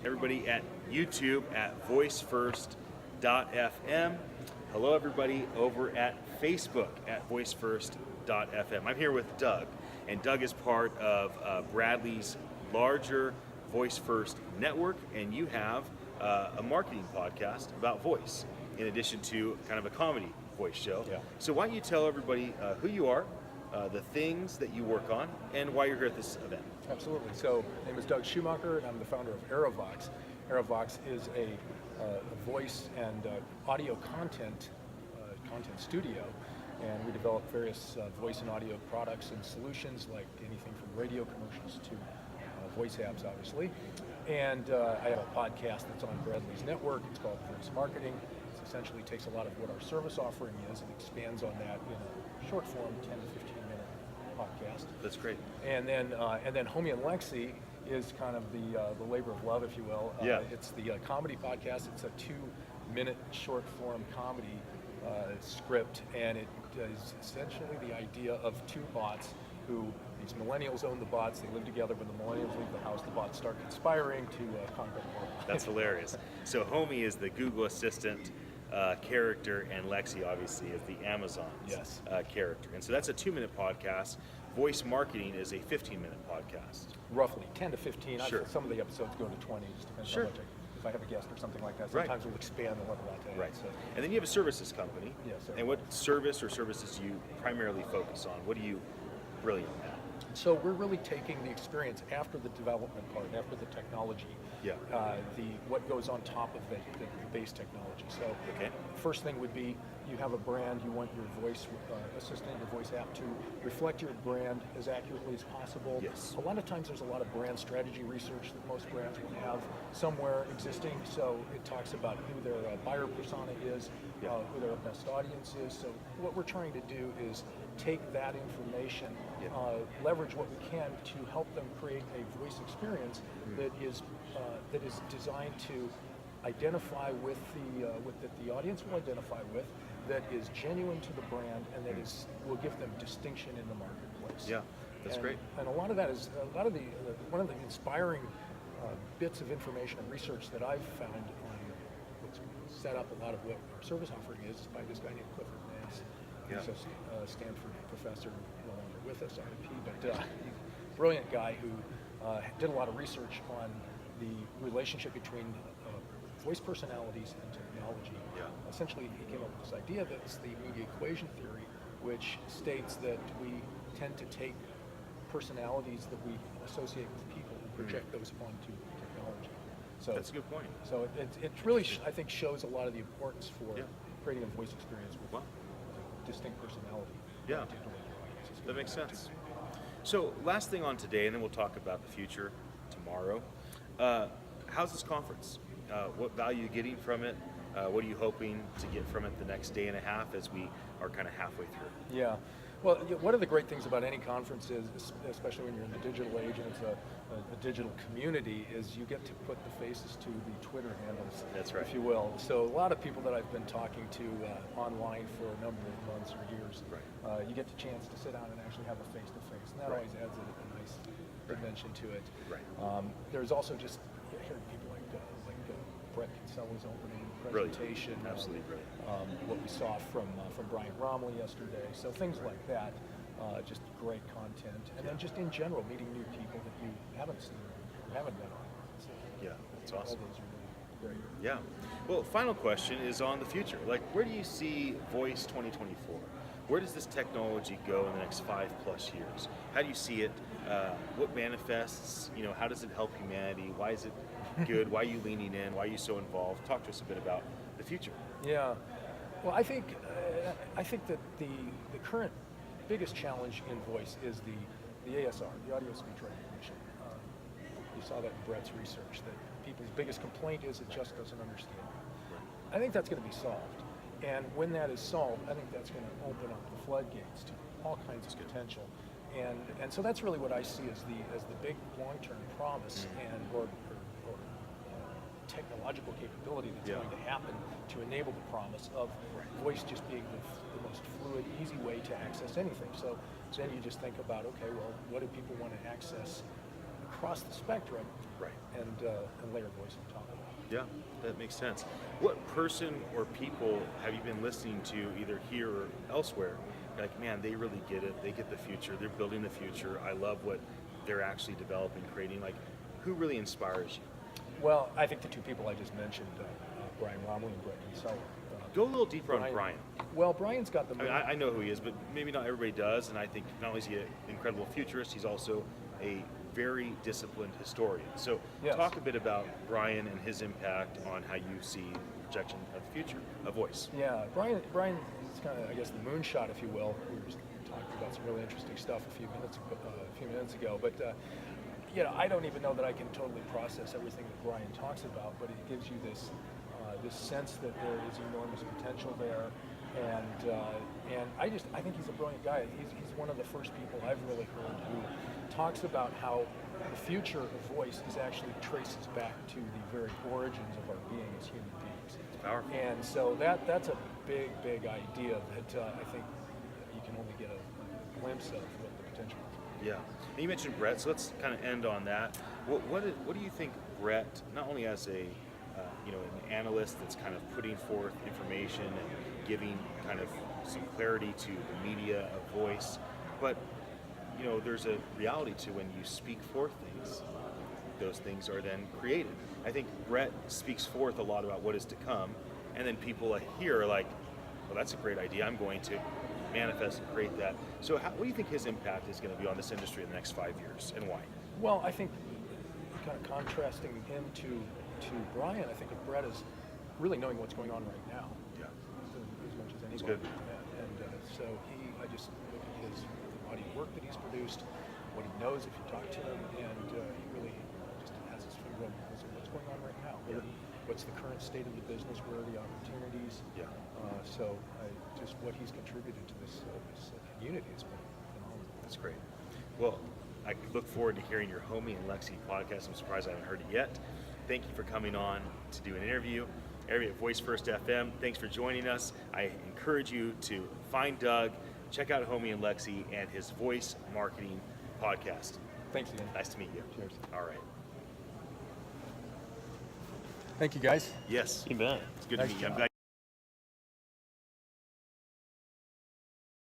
everybody at YouTube at voicefirst.fm. Hello, everybody over at Facebook at voicefirst.fm. I'm here with Doug, and Doug is part of Bradley's larger Voice First network, and you have a marketing podcast about voice, in addition to kind of a comedy voice show. Yeah. So why don't you tell everybody who you are, the things that you work on, and why you're here at this event. Absolutely. So, my name is Doug Schumacher, and I'm the founder of Aerovox. Aerovox is a voice and audio content studio, and we develop various voice and audio products and solutions, like anything from radio commercials to voice apps, obviously. And I have a podcast that's on Bradley's network. It's called Voice Marketing. It essentially takes a lot of what our service offering is and expands on that in a short form, 10 to 15 minute podcast. That's great. And then Homie and Lexy is kind of the labor of love, if you will. Yeah. It's the comedy podcast. It's a 2-minute short form comedy script, and it is essentially the idea of two bots who, these millennials own the bots, they live together. When the millennials leave the house, the bots start conspiring to conquer the world. That's hilarious. So Homie is the Google Assistant character, and Lexy obviously is the Amazon character. And so that's a 2-minute podcast. Voice Marketing is a 15-minute podcast. Roughly 10 to 15. Sure. Some of the episodes go to 20, just depends Sure. how much if I have a guest or something like that. Right. Sometimes we'll expand the level out to Right. So. And then you have a services company. Yes, sir. And what service or services do you primarily focus on? What are you brilliant at? So we're really taking the experience after the development part, after the technology, Yeah. What goes on top of the base technology. So Okay. first thing would be, you have a brand, you want your voice assistant, your voice app to reflect your brand as accurately as possible. Yes. A lot of times there's a lot of brand strategy research that most brands will have somewhere existing. So it talks about who their buyer persona is, Yeah. who their best audience is. So what we're trying to do is take that information, Yeah. leverage what we can to help them create a voice experience that is designed to identify with the audience will identify with, that is genuine to the brand, and that will give them distinction in the marketplace. Yeah, that's great. And one of the inspiring bits of information and research that I've found on what's set up a lot of what our service offering is by this guy named Clifford Nance. Yeah. He's a Stanford professor, no longer with us, RIP, but he's a brilliant guy who did a lot of research on the relationship between voice personalities and technology. Yeah. Essentially, he came up with this idea that's the media equation theory, which states that we tend to take personalities that we associate with people and project those onto technology. So That's a good point. So it really, I think, shows a lot of the importance for Yeah. creating a voice experience with Wow. distinct personality. Yeah. That makes sense. So last thing on today, and then we'll talk about the future tomorrow. How's this conference? What value are you getting from it? What are you hoping to get from it the next day and a half as we are kind of halfway through? Yeah. Well, one of the great things about any conference is, especially when you're in the digital age and it's a digital community, is you get to put the faces to the Twitter handles, That's right. if you will. So a lot of people that I've been talking to online for a number of months or years, Right. You get the chance to sit down and actually have a face-to-face, and that Right. always adds a nice dimension to it. Right. There's also just hearing people like Brett Kinsella's opening presentation. Brilliant. Absolutely brilliant. What we saw from Brian Romley yesterday. So things like that, just great content. And then just in general, meeting new people that you haven't seen, or haven't met on. So, Yeah, that's all awesome. those are really great. Yeah. Well, final question is on the future. Like, where do you see Voice 2024? Where does this technology go in the next 5+ years? How do you see it? What manifests? How does it help humanity? Why is it good? Why are you leaning in? Why are you so involved? Talk to us a bit about the future. Yeah. Well, I think that the current biggest challenge in voice is the ASR, the audio speech recognition. You saw that in Brett's research, that people's biggest complaint is it just doesn't understand. I think that's going to be solved. And when that is solved, I think that's going to open up the floodgates to all kinds of potential. And so that's really what I see as the big long-term promise or technological capability that's going to happen to enable the promise of voice just being the most fluid, easy way to access anything. So then you just think about, okay, well, what do people want to access across the spectrum, Right. and layer voice on top of it. Yeah, that makes sense. What person or people have you been listening to either here or elsewhere? You're like, man, they really get it. They get the future. They're building the future. I love what they're actually developing, creating. Like, who really inspires you? Well, I think the two people I just mentioned, Brian Romley and Brett Seller. Go a little deeper on Brian. Well, Brian's got the. I mean, I know who he is, but maybe not everybody does. And I think not only is he an incredible futurist, he's also a very disciplined historian. So Yes. talk a bit about Brian and his impact on how you see the projection of the future of voice. Yeah, Brian is kind of, I guess, the moonshot, if you will. We were just talking about some really interesting stuff a few minutes ago. But I don't even know that I can totally process everything that Brian talks about. But it gives you this sense that there is enormous potential there, and I think he's a brilliant guy. He's one of the first people I've really heard who talks about how the future of voice is actually traces back to the very origins of our being as human beings. It's powerful. And so that's a big idea that I think you can only get a glimpse of what the potential is. Yeah. And you mentioned Brett, so let's kind of end on that. What do you think Brett, not only as an analyst that's kind of putting forth information and giving kind of some clarity to the media of voice, but there's a reality to when you speak forth things, those things are then created. I think Brett speaks forth a lot about what is to come, and then people here are like, well, that's a great idea. I'm going to manifest and create that. So what do you think his impact is going to be on this industry in the next 5 years, and why? Well, I think kind of contrasting him to Brian, I think of Brett as really knowing what's going on right now. Yeah. As much as anybody. That's good. And so I just look at his body of work that he's produced, what he knows if you talk to him, and he really just has his finger on the pulse of what's going on right now. Yeah. What's the current state of the business? Where are the opportunities? Yeah. So just what he's contributed to this community has been phenomenal. That's great. Well, I look forward to hearing your Homie and Lexy podcast. I'm surprised I haven't heard it yet. Thank you for coming on to do an interview. Everybody at Voice First FM, thanks for joining us. I encourage you to find Doug, check out Homie and Lexy and his voice marketing podcast. Thanks again. Nice to meet you. Cheers. All right. Thank you, guys. Yes. You bet. It's good to Nice meet you. I'm job. glad